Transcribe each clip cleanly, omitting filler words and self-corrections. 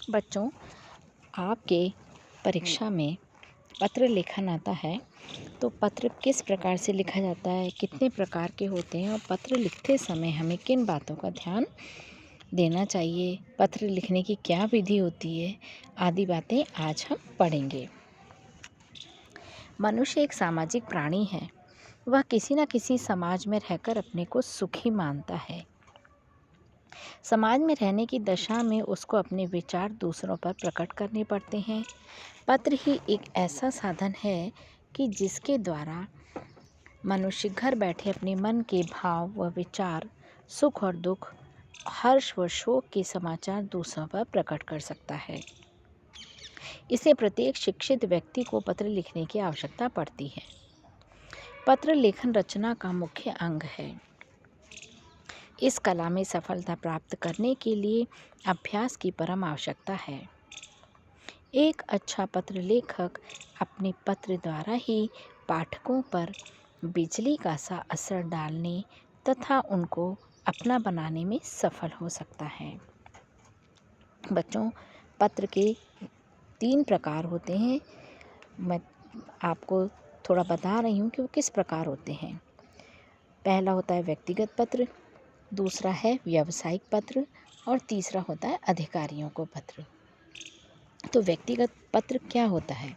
बच्चों, आपके परीक्षा में पत्र लेखन आता है तो पत्र किस प्रकार से लिखा जाता है, कितने प्रकार के होते हैं और पत्र लिखते समय हमें किन बातों का ध्यान देना चाहिए, पत्र लिखने की क्या विधि होती है, आदि बातें आज हम पढ़ेंगे। मनुष्य एक सामाजिक प्राणी है। वह किसी न किसी समाज में रहकर अपने को सुखी मानता है। समाज में रहने की दशा में उसको अपने विचार दूसरों पर प्रकट करने पड़ते हैं। पत्र ही एक ऐसा साधन है कि जिसके द्वारा मनुष्य घर बैठे अपने मन के भाव व विचार, सुख और दुख, हर्ष व शोक के समाचार दूसरों पर प्रकट कर सकता है। इसे प्रत्येक शिक्षित व्यक्ति को पत्र लिखने की आवश्यकता पड़ती है। पत्र लेखन रचना का मुख्य अंग है। इस कला में सफलता प्राप्त करने के लिए अभ्यास की परम आवश्यकता है। एक अच्छा पत्र लेखक अपने पत्र द्वारा ही पाठकों पर बिजली का सा असर डालने तथा उनको अपना बनाने में सफल हो सकता है। बच्चों, पत्र के 3 प्रकार होते हैं। मैं आपको थोड़ा बता रही हूँ कि वो किस प्रकार होते हैं। पहला होता है व्यक्तिगत पत्र, दूसरा है व्यावसायिक पत्र और तीसरा होता है अधिकारियों को पत्र। तो व्यक्तिगत पत्र क्या होता है?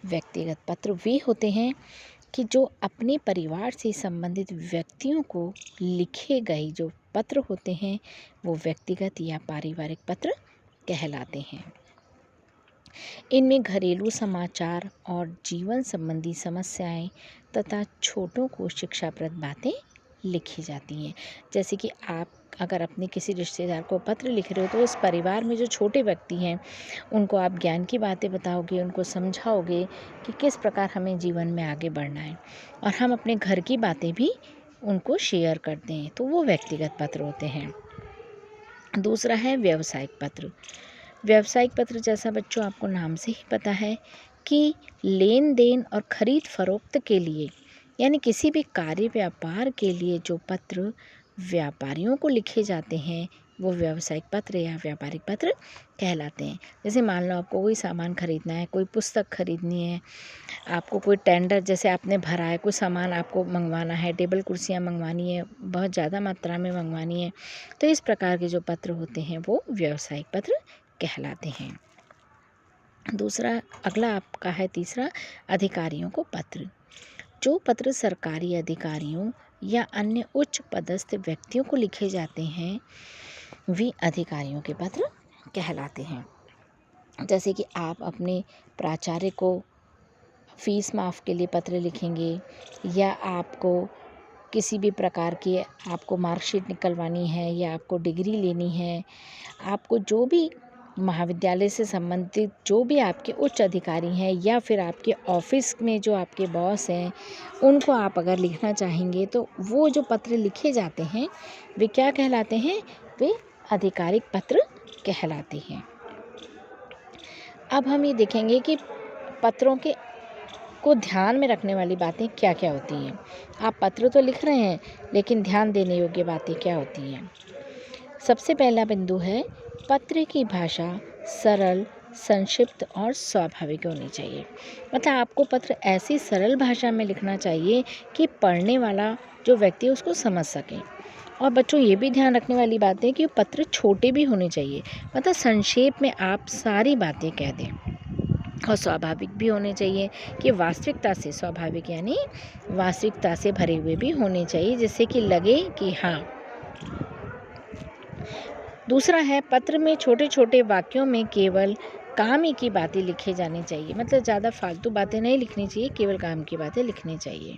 व्यक्तिगत पत्र वे होते हैं कि जो अपने परिवार से संबंधित व्यक्तियों को लिखे गए जो पत्र होते हैं वो व्यक्तिगत या पारिवारिक पत्र कहलाते हैं। इनमें घरेलू समाचार और जीवन संबंधी समस्याएं तथा छोटों को शिक्षाप्रद बातें लिखी जाती हैं। जैसे कि आप अगर अपने किसी रिश्तेदार को पत्र लिख रहे हो तो उस परिवार में जो छोटे व्यक्ति हैं उनको आप ज्ञान की बातें बताओगे, उनको समझाओगे कि किस प्रकार हमें जीवन में आगे बढ़ना है, और हम अपने घर की बातें भी उनको शेयर करते हैं, तो वो व्यक्तिगत पत्र होते हैं। दूसरा है व्यावसायिक पत्र। व्यावसायिक पत्र जैसा बच्चों आपको नाम से ही पता है कि लेन देन और खरीद फरोख्त के लिए यानी किसी भी कार्य व्यापार के लिए जो पत्र व्यापारियों को लिखे जाते हैं वो व्यावसायिक पत्र या व्यापारिक पत्र कहलाते हैं। जैसे मान लो आपको कोई सामान खरीदना है, कोई पुस्तक खरीदनी है, आपको कोई टेंडर जैसे आपने भरा है, कोई सामान आपको मंगवाना है, टेबल कुर्सियाँ मंगवानी है, बहुत ज़्यादा मात्रा में मंगवानी है, तो इस प्रकार के जो पत्र होते हैं वो व्यावसायिक पत्र कहलाते हैं। दूसरा अगला आपका है तीसरा अधिकारियों को पत्र। जो पत्र सरकारी अधिकारियों या अन्य उच्च पदस्थ व्यक्तियों को लिखे जाते हैं वे अधिकारियों के पत्र कहलाते हैं। जैसे कि आप अपने प्राचार्य को फीस माफ़ के लिए पत्र लिखेंगे, या आपको किसी भी प्रकार की आपको मार्कशीट निकलवानी है या आपको डिग्री लेनी है, आपको जो भी महाविद्यालय से संबंधित जो भी आपके उच्च अधिकारी हैं या फिर आपके ऑफिस में जो आपके बॉस हैं उनको आप अगर लिखना चाहेंगे तो वो जो पत्र लिखे जाते हैं वे क्या कहलाते हैं? वे आधिकारिक पत्र कहलाते हैं। अब हम ये देखेंगे कि पत्रों के को ध्यान में रखने वाली बातें क्या क्या होती हैं। आप पत्र तो लिख रहे हैं लेकिन ध्यान देने योग्य बातें क्या होती हैं? सबसे पहला बिंदु है पत्र की भाषा सरल, संक्षिप्त और स्वाभाविक होनी चाहिए। मतलब आपको पत्र ऐसी सरल भाषा में लिखना चाहिए कि पढ़ने वाला जो व्यक्ति है उसको समझ सके। और बच्चों ये भी ध्यान रखने वाली बात है कि पत्र छोटे भी होने चाहिए, मतलब संक्षेप में आप सारी बातें कह दें, और स्वाभाविक भी होने चाहिए कि वास्तविकता से, स्वाभाविक यानी वास्तविकता से भरे हुए भी होने चाहिए, जिससे कि लगे कि हाँ। दूसरा है पत्र में छोटे छोटे वाक्यों में केवल काम ही की बातें लिखे जानी चाहिए, मतलब ज़्यादा फालतू बातें नहीं लिखनी चाहिए, केवल काम की बातें लिखनी चाहिए।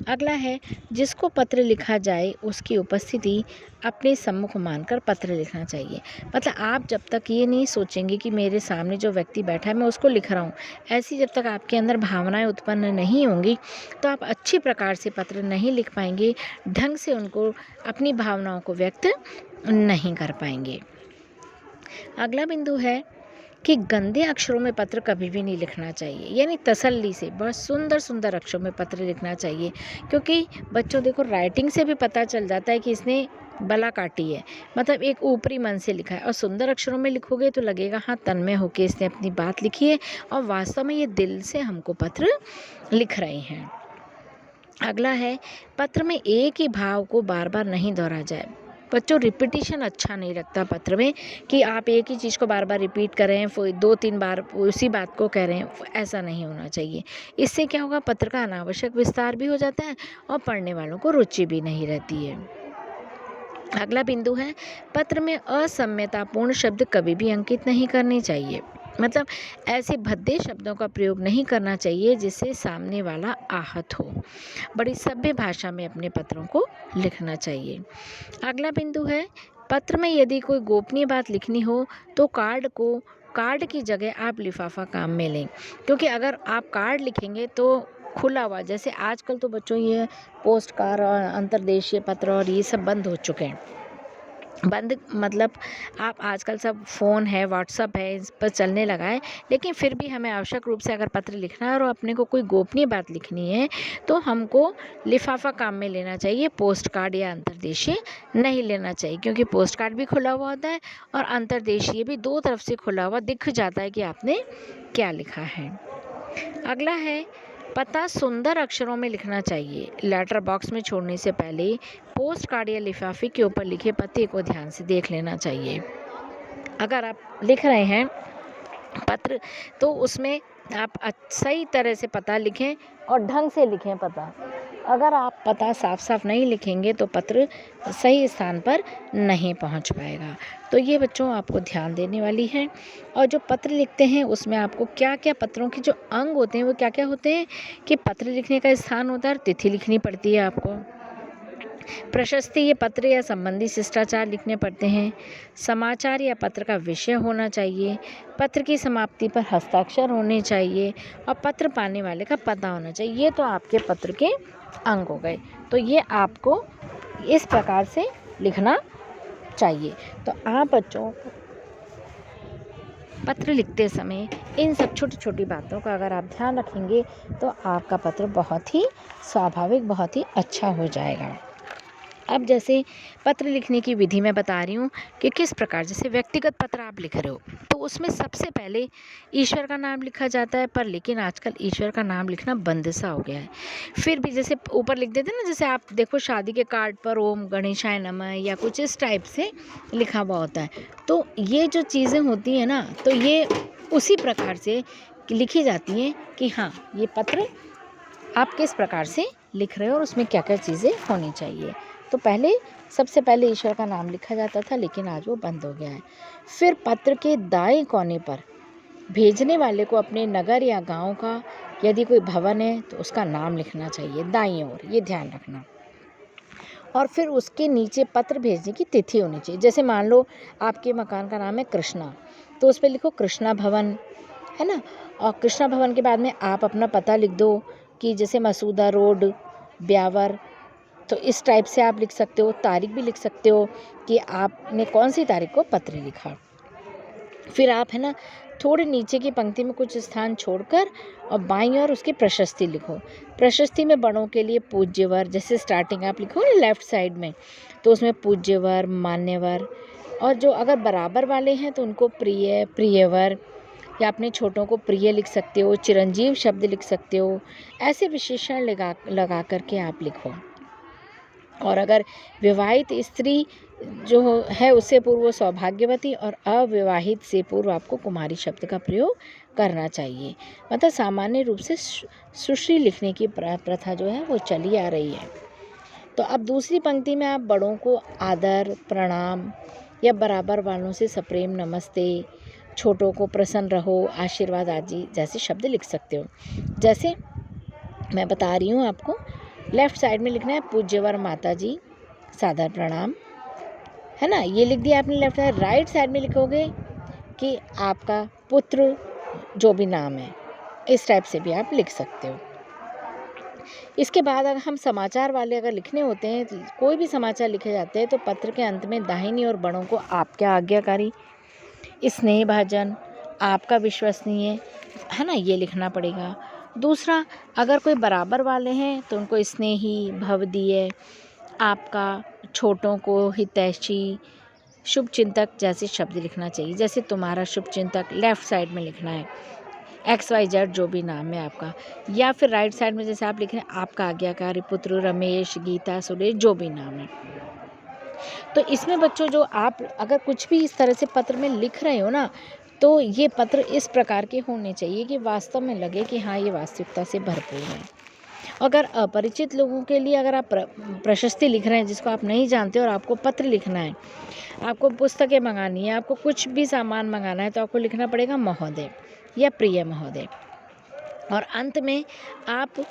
अगला है जिसको पत्र लिखा जाए उसकी उपस्थिति अपने सम्मुख मानकर पत्र लिखना चाहिए। मतलब आप जब तक ये नहीं सोचेंगे कि मेरे सामने जो व्यक्ति बैठा है मैं उसको लिख रहा हूँ, ऐसी जब तक आपके अंदर भावनाएं उत्पन्न नहीं होंगी तो आप अच्छी प्रकार से पत्र नहीं लिख पाएंगे, ढंग से उनको अपनी भावनाओं को व्यक्त नहीं कर पाएंगे। अगला बिंदु है कि गंदे अक्षरों में पत्र कभी भी नहीं लिखना चाहिए, यानी तसल्ली से बहुत सुंदर सुंदर अक्षरों में पत्र लिखना चाहिए, क्योंकि बच्चों देखो राइटिंग से भी पता चल जाता है कि इसने बला काटी है, मतलब एक ऊपरी मन से लिखा है। और सुंदर अक्षरों में लिखोगे तो लगेगा हाँ तन्मय होके इसने अपनी बात लिखी है और वास्तव में ये दिल से हमको पत्र लिख रहे हैं। अगला है, पत्र में एक ही भाव को बार बार नहीं दोहरा जाए। बच्चों, रिपीटिशन अच्छा नहीं लगता पत्र में, कि आप एक ही चीज़ को बार बार रिपीट कर रहे हैं, फिर 2-3 बार उसी बात को कह रहे हैं, ऐसा नहीं होना चाहिए। इससे क्या होगा, पत्र का अनावश्यक विस्तार भी हो जाता है और पढ़ने वालों को रुचि भी नहीं रहती है। अगला बिंदु है, पत्र में असम्यतापूर्ण शब्द कभी भी अंकित नहीं करने चाहिए। मतलब ऐसे भद्दे शब्दों का प्रयोग नहीं करना चाहिए जिससे सामने वाला आहत हो। बड़ी सभ्य भाषा में अपने पत्रों को लिखना चाहिए। अगला बिंदु है, पत्र में यदि कोई गोपनीय बात लिखनी हो तो कार्ड की जगह आप लिफाफा काम में लें, क्योंकि अगर आप कार्ड लिखेंगे तो खुला हुआ, जैसे आजकल तो बच्चों ये पोस्ट कार्ड और अंतर्देशीय पत्र और ये सब बंद हो चुके हैं। बंद मतलब आप आजकल सब फ़ोन है, व्हाट्सअप है, इस पर चलने लगा है, लेकिन फिर भी हमें आवश्यक रूप से अगर पत्र लिखना है और अपने को कोई गोपनीय बात लिखनी है तो हमको लिफाफा काम में लेना चाहिए, पोस्ट कार्ड या अंतर्देशीय नहीं लेना चाहिए, क्योंकि पोस्ट कार्ड भी खुला हुआ होता है और अंतर्देशीय भी दो तरफ से खुला हुआ दिख जाता है कि आपने क्या लिखा है। अगला है, पता सुंदर अक्षरों में लिखना चाहिए। लेटर बॉक्स में छोड़ने से पहले पोस्ट कार्ड या लिफाफे के ऊपर लिखे पते को ध्यान से देख लेना चाहिए। अगर आप लिख रहे हैं पत्र तो उसमें आप सही तरह से पता लिखें और ढंग से लिखें पता। अगर आप पता साफ साफ नहीं लिखेंगे तो पत्र सही स्थान पर नहीं पहुंच पाएगा। तो ये बच्चों आपको ध्यान देने वाली है। और जो पत्र लिखते हैं उसमें आपको क्या क्या पत्रों के जो अंग होते हैं वो क्या क्या होते हैं, कि पत्र लिखने का स्थान होता है और तिथि लिखनी पड़ती है आपको। प्रशस्ति ये पत्र या संबंधी शिष्टाचार लिखने पड़ते हैं। समाचार या पत्र का विषय होना चाहिए। पत्र की समाप्ति पर हस्ताक्षर होने चाहिए और पत्र पाने वाले का पता होना चाहिए। ये तो आपके पत्र के अंग हो गए। तो ये आपको इस प्रकार से लिखना चाहिए। तो आप बच्चों पत्र लिखते समय इन सब छोटी छोटी बातों का अगर आप ध्यान रखेंगे तो आपका पत्र बहुत ही स्वाभाविक, बहुत ही अच्छा हो जाएगा। अब जैसे पत्र लिखने की विधि मैं बता रही हूँ कि किस प्रकार, जैसे व्यक्तिगत पत्र आप लिख रहे हो तो उसमें सबसे पहले ईश्वर का नाम लिखा जाता है, पर लेकिन आजकल ईश्वर का नाम लिखना बंद सा हो गया है। फिर भी जैसे ऊपर लिख देते हैं ना, जैसे आप देखो शादी के कार्ड पर ओम गणेशाय नमः या कुछ इस टाइप से लिखा हुआ होता है। तो ये जो चीज़ें होती हैं ना, तो ये उसी प्रकार से लिखी जाती हैं कि हाँ ये पत्र आप किस प्रकार से लिख रहे हो और उसमें क्या क्या चीज़ें होनी चाहिए। तो सबसे पहले ईश्वर का नाम लिखा जाता था, लेकिन आज वो बंद हो गया है। फिर पत्र के दाएं कोने पर भेजने वाले को अपने नगर या गांव का, यदि कोई भवन है तो उसका नाम लिखना चाहिए दाईं ओर, ये ध्यान रखना। और फिर उसके नीचे पत्र भेजने की तिथि होनी चाहिए। जैसे मान लो आपके मकान का नाम है कृष्णा, तो उस पर लिखो कृष्णा भवन, है ना। और कृष्णा भवन के बाद में आप अपना पता लिख दो कि जैसे मसूदा रोड, ब्यावर, तो इस टाइप से आप लिख सकते हो। तारीख भी लिख सकते हो कि आपने कौन सी तारीख को पत्र लिखा। फिर आप, है ना, थोड़े नीचे की पंक्ति में कुछ स्थान छोड़कर और बाईं ओर उसकी प्रशस्ति लिखो। प्रशस्ति में बड़ों के लिए पूज्यवर, जैसे स्टार्टिंग आप लिखो ना लेफ्ट साइड में, तो उसमें पूज्यवर, मान्यवर, और जो अगर बराबर वाले हैं तो उनको प्रिय, प्रियवर, या अपने छोटों को प्रिय लिख सकते हो, चिरंजीव शब्द लिख सकते हो। ऐसे विशेषण लगा करके आप लिखो। और अगर विवाहित स्त्री जो है उससे पूर्व सौभाग्यवती और अविवाहित से पूर्व आपको कुमारी शब्द का प्रयोग करना चाहिए। मतलब सामान्य रूप से सुश्री लिखने की प्रथा जो है वो चली आ रही है। तो अब दूसरी पंक्ति में आप बड़ों को आदर, प्रणाम या बराबर वालों से सप्रेम नमस्ते, छोटों को प्रसन्न रहो, आशीर्वाद आदि जैसे शब्द लिख सकते हो। जैसे मैं बता रही हूँ आपको, लेफ्ट साइड में लिखना है पूज्यवर माता जी, सादर प्रणाम, है ना, ये लिख दिया आपने लेफ्ट साइड। राइट साइड में लिखोगे कि आपका पुत्र जो भी नाम है, इस टाइप से भी आप लिख सकते हो। इसके बाद अगर हम समाचार वाले अगर लिखने होते हैं, कोई भी समाचार लिखे जाते हैं, तो पत्र के अंत में दाहिनी ओर बड़ों को आपका आज्ञाकारी, स्नेहभाजन, आपका विश्वसनीय, है ना, ये लिखना पड़ेगा। दूसरा, अगर कोई बराबर वाले हैं तो उनको स्नेही, भवदीय, आपका छोटों को हितैषी, शुभचिंतक जैसे शब्द लिखना चाहिए। जैसे तुम्हारा शुभचिंतक लेफ़्ट साइड में लिखना है, XYZ जो भी नाम है आपका, या फिर राइट साइड में जैसे आप लिख रहे हैं आपका आज्ञाकारी पुत्र रमेश, गीता, सुरेश जो भी नाम है। तो इसमें बच्चों जो आप अगर कुछ भी इस तरह से पत्र में लिख रहे हो ना, तो ये पत्र इस प्रकार के होने चाहिए कि वास्तव में लगे कि हाँ, ये वास्तविकता से भरपूर है। अगर अपरिचित लोगों के लिए अगर आप प्रशस्ति लिख रहे हैं जिसको आप नहीं जानते और आपको पत्र लिखना है, आपको पुस्तकें मंगानी है, आपको कुछ भी सामान मंगाना है, तो आपको लिखना पड़ेगा महोदय या प्रिय महोदय। और अंत में आप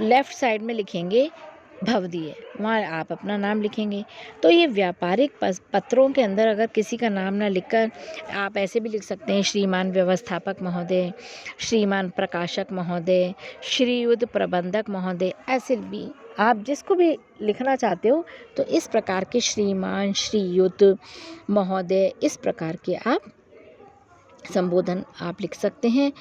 लेफ़्ट साइड में लिखेंगे भवदीय, वहाँ आप अपना नाम लिखेंगे। तो ये व्यापारिक पत्रों के अंदर अगर किसी का नाम ना लिखकर आप ऐसे भी लिख सकते हैं, श्रीमान व्यवस्थापक महोदय, श्रीमान प्रकाशक महोदय, श्रीयुत प्रबंधक महोदय, ऐसे भी आप जिसको भी लिखना चाहते हो तो इस प्रकार के श्रीमान, श्रीयुत, महोदय, इस प्रकार के आप संबोधन आप लिख सकते हैं।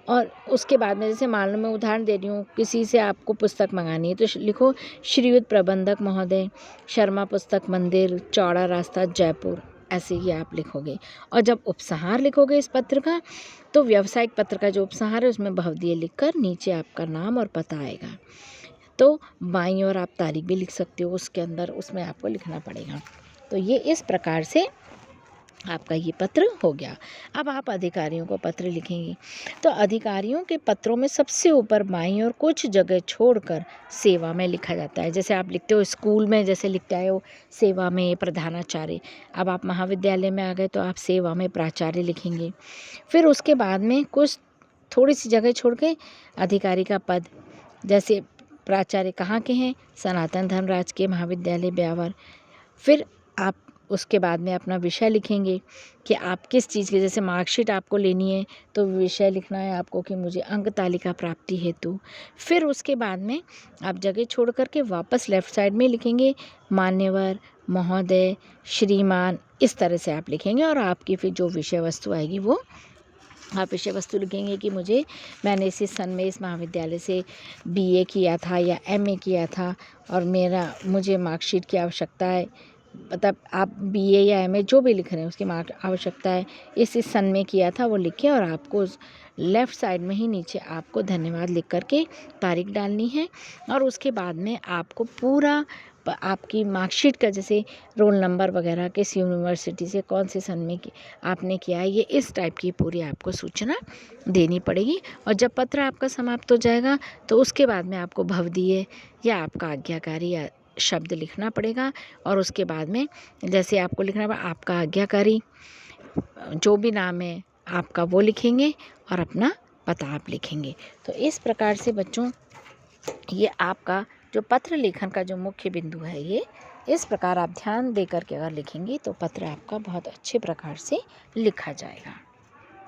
और उसके बाद में जैसे मान लो मैं उदाहरण दे रही हूँ, किसी से आपको पुस्तक मंगानी है तो लिखो श्रीयुत प्रबंधक महोदय, शर्मा पुस्तक मंदिर, चौड़ा रास्ता, जयपुर, ऐसे ही आप लिखोगे। और जब उपसंहार लिखोगे इस पत्र का, तो व्यावसायिक पत्र का जो उपसंहार है उसमें भवदीय लिखकर नीचे आपका नाम और पता आएगा। तो बाईं ओर आप तारीख भी लिख सकते हो उसके अंदर, उसमें आपको लिखना पड़ेगा। तो ये इस प्रकार से आपका ये पत्र हो गया। अब आप अधिकारियों को पत्र लिखेंगे, तो अधिकारियों के पत्रों में सबसे ऊपर बाईं ओर कुछ जगह छोड़कर सेवा में लिखा जाता है। जैसे आप लिखते हो स्कूल में, जैसे लिखते आए हो सेवा में प्रधानाचार्य, अब आप महाविद्यालय में आ गए तो आप सेवा में प्राचार्य लिखेंगे। फिर उसके बाद में कुछ थोड़ी सी जगह छोड़ के अधिकारी का पद, जैसे प्राचार्य कहाँ के हैं, सनातन धर्म राजकीय महाविद्यालय ब्यावर। फिर आप उसके बाद में अपना विषय लिखेंगे कि आप किस चीज़ के, जैसे मार्कशीट आपको लेनी है तो विषय लिखना है आपको कि मुझे अंक तालिका प्राप्ति हेतु। फिर उसके बाद में आप जगह छोड़ कर के वापस लेफ़्ट साइड में लिखेंगे मान्यवर, महोदय, श्रीमान, इस तरह से आप लिखेंगे। और आपकी फिर जो विषय वस्तु आएगी वो आप विषय वस्तु लिखेंगे कि मैंने इसी सन में इस महाविद्यालय से BA किया था या MA किया था और मुझे मार्कशीट की आवश्यकता है। मतलब आप BA या MA जो भी लिख रहे हैं उसकी मार्क आवश्यकता है, इस सन में किया था वो लिखें। और आपको लेफ़्ट साइड में ही नीचे आपको धन्यवाद लिख कर के तारीख डालनी है। और उसके बाद में आपको पूरा आपकी मार्कशीट का, जैसे रोल नंबर वगैरह, किस यूनिवर्सिटी से कौन से सन में आपने किया है, ये इस टाइप की पूरी आपको सूचना देनी पड़ेगी। और जब पत्र आपका समाप्त हो जाएगा तो उसके बाद में आपको भवदीय या आपका आज्ञाकारी या शब्द लिखना पड़ेगा। और उसके बाद में जैसे आपको लिखना पड़ेगा आपका आज्ञाकारी, जो भी नाम है आपका वो लिखेंगे और अपना पता आप लिखेंगे। तो इस प्रकार से बच्चों ये आपका जो पत्र लेखन का जो मुख्य बिंदु है, ये इस प्रकार आप ध्यान दे करके अगर लिखेंगे तो पत्र आपका बहुत अच्छे प्रकार से लिखा जाएगा।